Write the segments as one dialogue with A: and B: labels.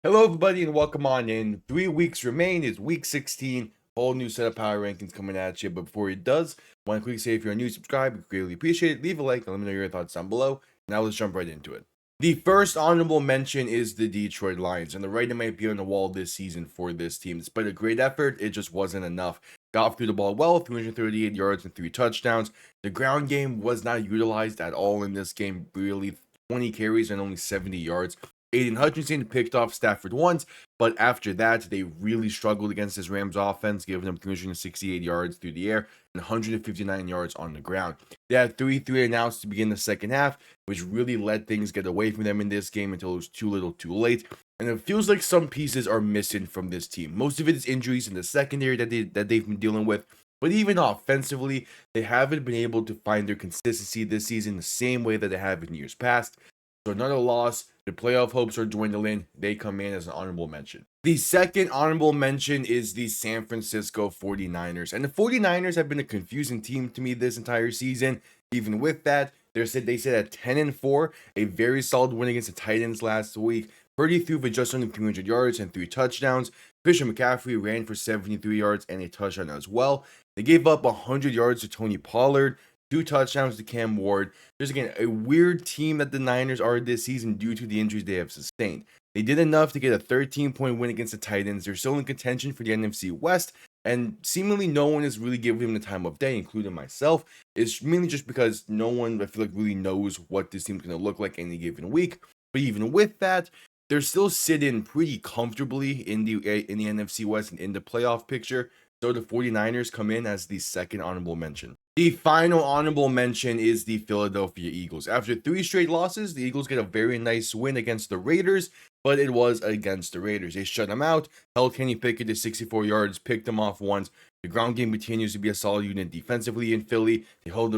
A: Hello, everybody, and welcome on in. 3 weeks remain. Is week 16. Whole new set of power rankings coming at you. But before it does, want to quickly say if you're a new subscriber, we greatly appreciate it. Leave a like and let me know your thoughts down below. Now let's jump right into it. The first honorable mention is the Detroit Lions, and the writing might be on the wall this season for this team. Despite a great effort, it just wasn't enough. Got through the ball well, 338 yards and 3 touchdowns. The ground game was not utilized at all in this game. Really, 20 carries and only 70 yards. Aiden Hutchinson picked off Stafford once, but after that, they really struggled against this Rams offense, giving them 368 yards through the air and 159 yards on the ground. They had 3-3 announced to begin the second half, which really let things get away from them in this game until it was too little too late. And it feels like some pieces are missing from this team. Most of it is injuries in the secondary that they've been dealing with. But even offensively, they haven't been able to find their consistency this season the same way that they have in years past. So another loss. The playoff hopes are dwindling. They come in as an honorable mention. The second honorable mention is the San Francisco 49ers. And the 49ers have been a confusing team to me this entire season. Even with that, they said at 10-4, a very solid win against the Titans last week. Purdy threw for just under 300 yards and 3 touchdowns. Christian McCaffrey ran for 73 yards and a touchdown as well. They gave up 100 yards to Tony Pollard, 2 touchdowns to Cam Ward. There's again a weird team that the Niners are this season due to the injuries they have sustained. They did enough to get a 13-point win against the Titans. They're still in contention for the NFC West, and seemingly no one is really giving them the time of day, including myself. It's mainly just because no one, I feel like, really knows what this team's going to look like any given week. But even with that, they're still sitting pretty comfortably in the NFC West and in the playoff picture. So the 49ers come in as the second honorable mention. The final honorable mention is the Philadelphia Eagles. After 3 straight losses, the Eagles get a very nice win against the Raiders, but it was against the Raiders. They shut them out, held Kenny Pickett to 64 yards, picked them off once. The ground game continues to be a solid unit defensively in Philly. They held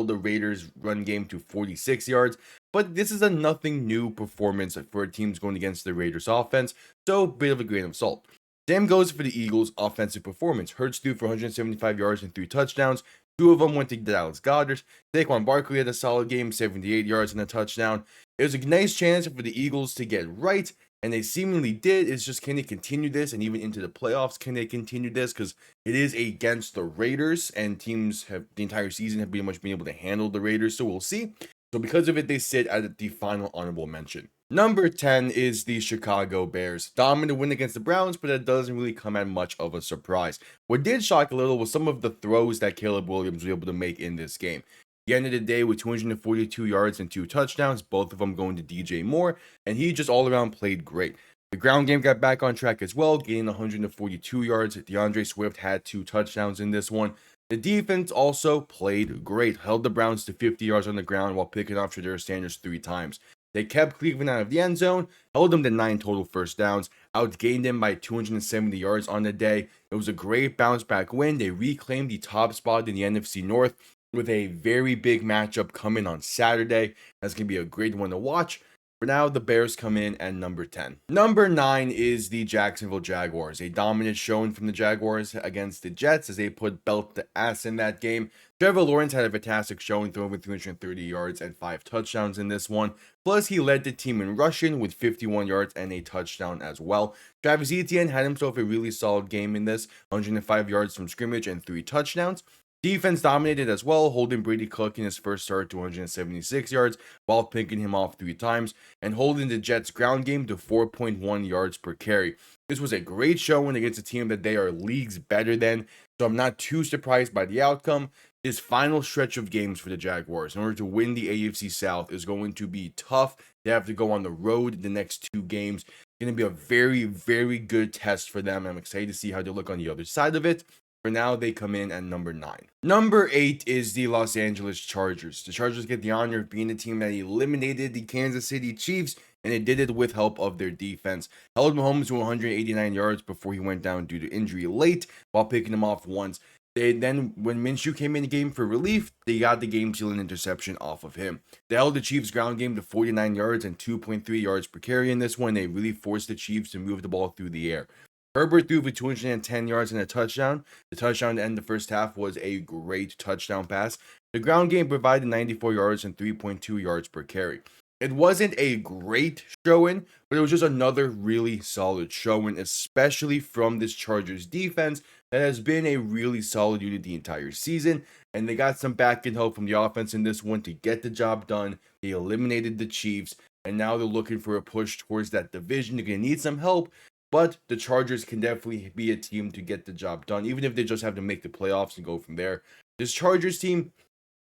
A: the Raiders' run game to 46 yards, but this is a nothing new performance for a team going against the Raiders' offense, so bit of a grain of salt. Same goes for the Eagles' offensive performance. Hurts threw for 175 yards and 3 touchdowns. 2 of them went to Dallas Goedert. Saquon Barkley had a solid game, 78 yards and a touchdown. It was a nice chance for the Eagles to get right, and they seemingly did. It's just, can they continue this? And even into the playoffs, can they continue this? Because it is against the Raiders, and teams have the entire season have pretty much been able to handle the Raiders, so we'll see. So because of it, they sit at the final honorable mention. Number 10 is the Chicago Bears. Dominant win against the Browns, but that doesn't really come at much of a surprise. What did shock a little was some of the throws that Caleb Williams was able to make in this game. At the end of the day, with 242 yards and 2 touchdowns, both of them going to DJ Moore, and he just all around played great. The ground game got back on track as well, gaining 142 yards. DeAndre Swift had 2 touchdowns in this one. The defense also played great, held the Browns to 50 yards on the ground while picking off Shedeur Sanders 3 times. They kept Cleveland out of the end zone, held them to 9 total first downs, outgained them by 270 yards on the day. It was a great bounce back win. They reclaimed the top spot in the NFC North with a very big matchup coming on Saturday. That's going to be a great one to watch. For now, the Bears come in at number 10. Number 9 is the Jacksonville Jaguars. A dominant showing from the Jaguars against the Jets as they put belt to ass in that game. Trevor Lawrence had a fantastic showing, throwing for 330 yards and 5 touchdowns in this one. Plus, he led the team in rushing with 51 yards and a touchdown as well. Travis Etienne had himself a really solid game in this, 105 yards from scrimmage and 3 touchdowns. Defense dominated as well, holding Brady Cook in his first start to 176 yards while picking him off 3 times and holding the Jets' ground game to 4.1 yards per carry. This was a great showing against a team that they are leagues better than, so I'm not too surprised by the outcome. This final stretch of games for the Jaguars, in order to win the AFC South, is going to be tough. They have to go on the road the next 2 games. It's going to be a very, very good test for them. I'm excited to see how they look on the other side of it. For now, they come in at number 9. Number 8 is the Los Angeles Chargers. The Chargers get the honor of being the team that eliminated the Kansas City Chiefs, and they did it with help of their defense. Held Mahomes to 189 yards before he went down due to injury late, while picking him off once. Then, when Minshew came in the game for relief, they got the game-sealing interception off of him. They held the Chiefs' ground game to 49 yards and 2.3 yards per carry in this one. They really forced the Chiefs to move the ball through the air. Herbert threw for 210 yards and a touchdown. The touchdown to end the first half was a great touchdown pass. The ground game provided 94 yards and 3.2 yards per carry. It wasn't a great showing, but it was just another really solid showing, especially from this Chargers defense that has been a really solid unit the entire season. And they got some back end help from the offense in this one to get the job done. They eliminated the Chiefs, and now they're looking for a push towards that division. They're going to need some help, but the Chargers can definitely be a team to get the job done, even if they just have to make the playoffs and go from there. This Chargers team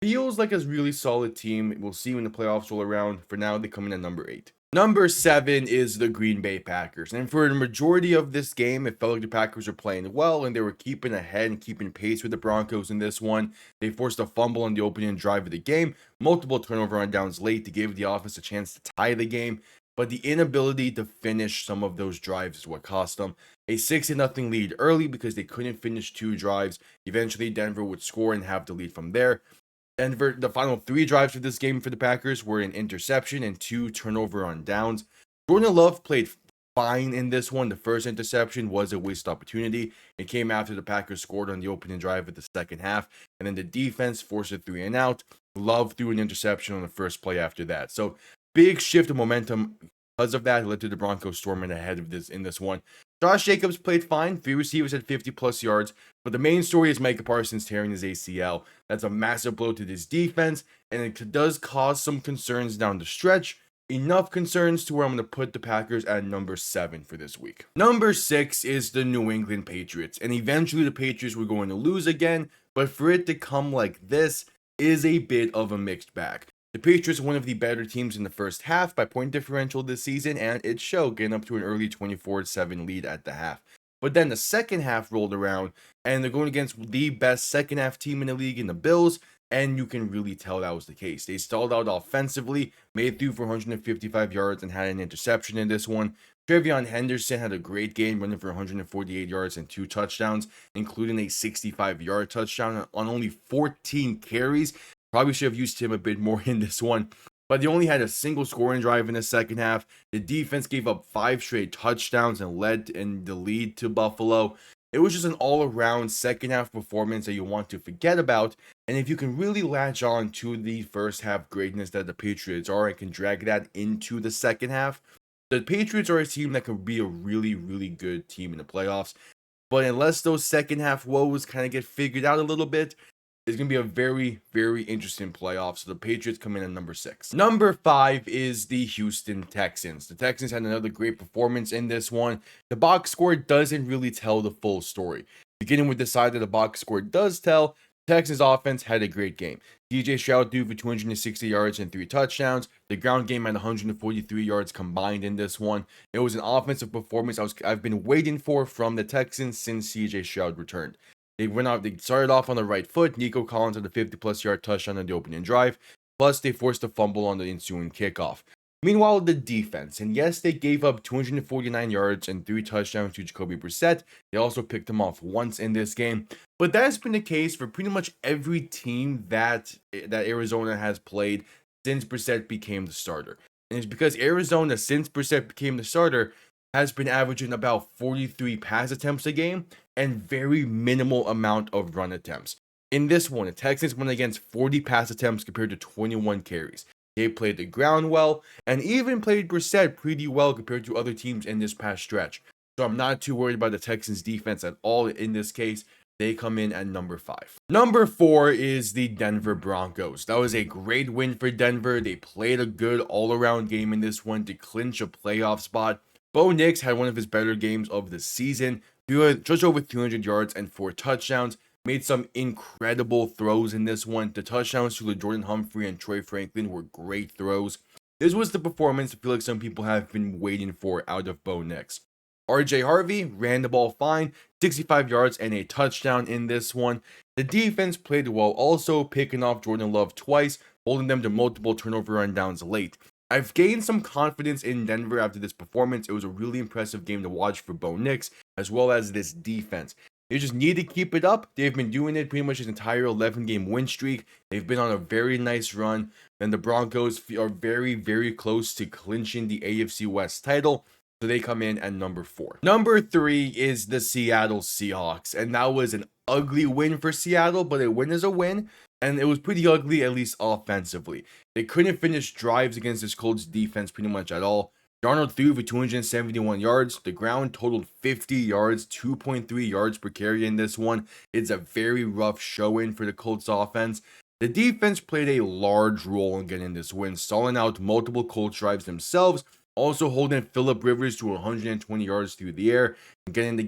A: feels like a really solid team. We'll see when the playoffs roll around. For now, they come in at number 8. Number 7 is the Green Bay Packers. And for the majority of this game, it felt like the Packers were playing well and they were keeping ahead and keeping pace with the Broncos in this one. They forced a fumble on the opening drive of the game, multiple turnover on downs late to give the offense a chance to tie the game. But the inability to finish some of those drives is what cost them a 6-0 lead early because they couldn't finish 2 drives. Eventually, Denver would score and have the lead from there. Denver, the final 3 drives of this game for the Packers were an interception and 2 turnover on downs. Jordan Love played fine in this one. The first interception was a waste opportunity. It came after the Packers scored on the opening drive of the second half, and then the defense forced a 3 and out. Love threw an interception on the first play after that. So big shift of momentum because of that. It led to the Broncos storming ahead of this in this one. Josh Jacobs played fine. 3 receivers had 50 plus yards. But the main story is Micah Parsons tearing his ACL. That's a massive blow to this defense. And it does cause some concerns down the stretch. Enough concerns to where I'm going to put the Packers at number 7 for this week. Number 6 is the New England Patriots. And eventually the Patriots were going to lose again. But for it to come like this is a bit of a mixed bag. The Patriots are one of the better teams in the first half by point differential this season, and it showed, getting up to an early 24-7 lead at the half. But then the second half rolled around, and they're going against the best second half team in the league in the Bills, and you can really tell that was the case. They stalled out offensively, made through for 155 yards, and had an interception in this one. Trevion Henderson had a great game, running for 148 yards and 2 touchdowns, including a 65-yard touchdown on only 14 carries. Probably should have used him a bit more in this one, but they only had a single scoring drive in the second half. The defense gave up 5 straight touchdowns and led in the lead to Buffalo. It was just an all-around second half performance that you want to forget about. And if you can really latch on to the first half greatness that the Patriots are and can drag that into the second half, the Patriots are a team that can be a really, really good team in the playoffs. But unless those second half woes kind of get figured out a little bit, it's going to be a very, very interesting playoff. So the Patriots come in at number 6. Number 5 is the Houston Texans. The Texans had another great performance in this one. The box score doesn't really tell the full story. Beginning with the side that the box score does tell, Texans offense had a great game. DJ Stroud threw for 260 yards and 3 touchdowns. The ground game had 143 yards combined in this one. It was an offensive performance I've been waiting for from the Texans since CJ Stroud returned. They started off on the right foot. Nico Collins had a 50-plus yard touchdown on the opening drive. Plus, they forced a fumble on the ensuing kickoff. Meanwhile, the defense, and yes, they gave up 249 yards and 3 touchdowns to Jacoby Brissett. They also picked him off once in this game. But that's been the case for pretty much every team that Arizona has played since Brissett became the starter. And it's because Arizona, since Brissett became the starter, has been averaging about 43 pass attempts a game and very minimal amount of run attempts. In this one, the Texans went against 40 pass attempts compared to 21 carries. They played the ground well and even played Brissett pretty well compared to other teams in this past stretch. So I'm not too worried about the Texans defense at all in this case. They come in at number 5. Number 4 is the Denver Broncos. That was a great win for Denver. They played a good all-around game in this one to clinch a playoff spot. Bo Nix had one of his better games of the season. He had just over 200 yards and 4 touchdowns. Made some incredible throws in this one. The touchdowns to Jordan Humphrey and Troy Franklin were great throws. This was the performance I feel like some people have been waiting for out of Bo Nix. RJ Harvey ran the ball fine, 65 yards and a touchdown in this one. The defense played well, also picking off Jordan Love twice, holding them to multiple turnover rundowns late. I've gained some confidence in Denver after this performance. It was a really impressive game to watch for Bo Nix, as well as this defense. They just need to keep it up. They've been doing it pretty much his entire 11-game win streak. They've been on a very nice run. And the Broncos are very, very close to clinching the AFC West title. So they come in at number 4. Number 3 is the Seattle Seahawks. And that was an ugly win for Seattle, but a win is a win. and it was pretty ugly, at least offensively. They couldn't finish drives against this Colts defense pretty much at all. Darnold threw for 271 yards. The ground totaled 50 yards, 2.3 yards per carry in this one. It's a very rough showing for the Colts offense. The defense played a large role in getting this win, stalling out multiple Colts drives themselves, also holding Phillip Rivers to 120 yards through the air and getting the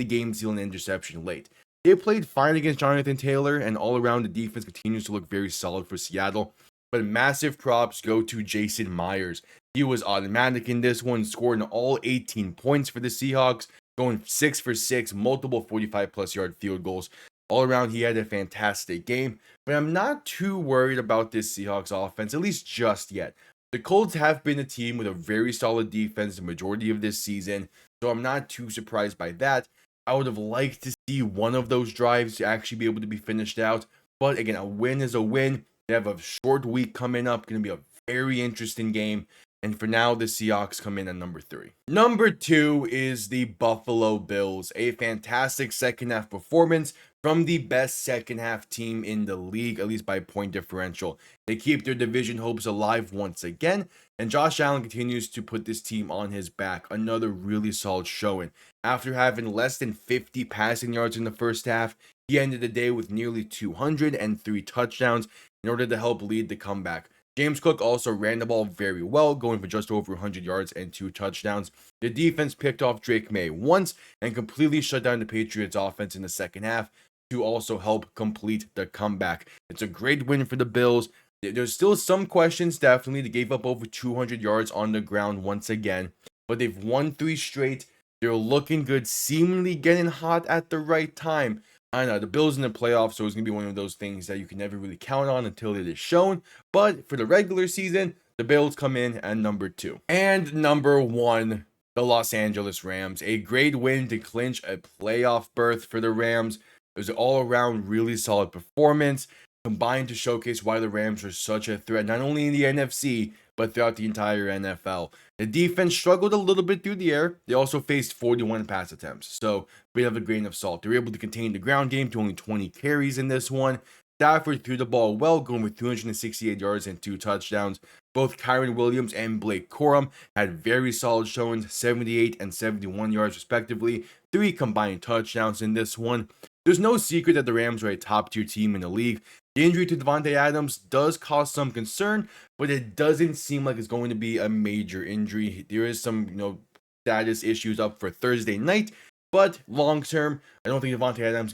A: game sealing interception late. They played fine against Jonathan Taylor, and all around the defense continues to look very solid for Seattle. But massive props go to Jason Myers. He was automatic in this one, scoring all 18 points for the Seahawks, going 6 for 6, multiple 45-plus yard field goals. All around, he had a fantastic game, but I'm not too worried about this Seahawks offense, at least just yet. The Colts have been a team with a very solid defense the majority of this season, so I'm not too surprised by that. I would have liked to see one of those drives to actually be able to be finished out, but again, a win is a win. They have a short week coming up, going to be a very interesting game. And for now, the Seahawks come in at number 3. Number 2 is the Buffalo Bills. A fantastic second half performance from the best second half team in the league, at least by point differential. They keep their division hopes alive once again, and Josh Allen continues to put this team on his back. Another really solid showing. After having less than 50 passing yards in the first half, he ended the day with nearly 203 touchdowns in order to help lead the comeback. James Cook also ran the ball very well, going for just over 100 yards and 2 touchdowns. The defense picked off Drake May once and completely shut down the Patriots offense in the second half to also help complete the comeback. It's a great win for the Bills. There's still some questions, definitely. They gave up over 200 yards on the ground once again, but they've won 3 straight. They're looking good, seemingly getting hot at the right time. I know the Bills in the playoffs, so it's going to be one of those things that you can never really count on until it is shown. But for the regular season, the Bills come in at number 2. And number 1, the Los Angeles Rams. A great win to clinch a playoff berth for the Rams. It was an all-around really solid performance, combined to showcase why the Rams are such a threat, not only in the NFC, but throughout the entire NFL. The defense struggled a little bit through the air. They also faced 41 pass attempts, so bit of a grain of salt. They were able to contain the ground game to only 20 carries in this one. Stafford threw the ball well, going with 268 yards and 2 touchdowns. Both Kyron Williams and Blake Corum had very solid showings, 78 and 71 yards respectively, 3 combined touchdowns in this one. There's no secret that the Rams are a top-tier team in the league. The injury to Davante Adams does cause some concern, but it doesn't seem like it's going to be a major injury. There is some, status issues up for Thursday night, but long term, I don't think Davante Adams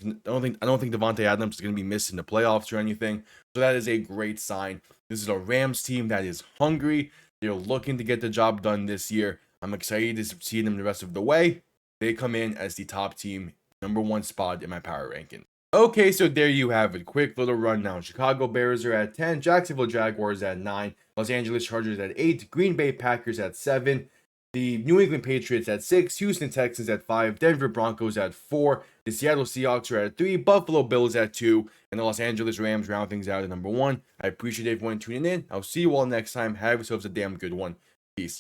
A: is going to be missing the playoffs or anything. So that is a great sign. This is a Rams team that is hungry. They're looking to get the job done this year. I'm excited to see them the rest of the way. They come in as the top team, number 1 spot in my power ranking. Okay, so there you have it. Quick little rundown. Chicago Bears are at 10, Jacksonville Jaguars at 9, Los Angeles Chargers at 8, Green Bay Packers at 7, the New England Patriots at 6, Houston Texans at 5, Denver Broncos at 4, the Seattle Seahawks are at 3, Buffalo Bills at 2, and the Los Angeles Rams round things out at number 1. I appreciate everyone tuning in. I'll see you all next time. Have yourselves a damn good one.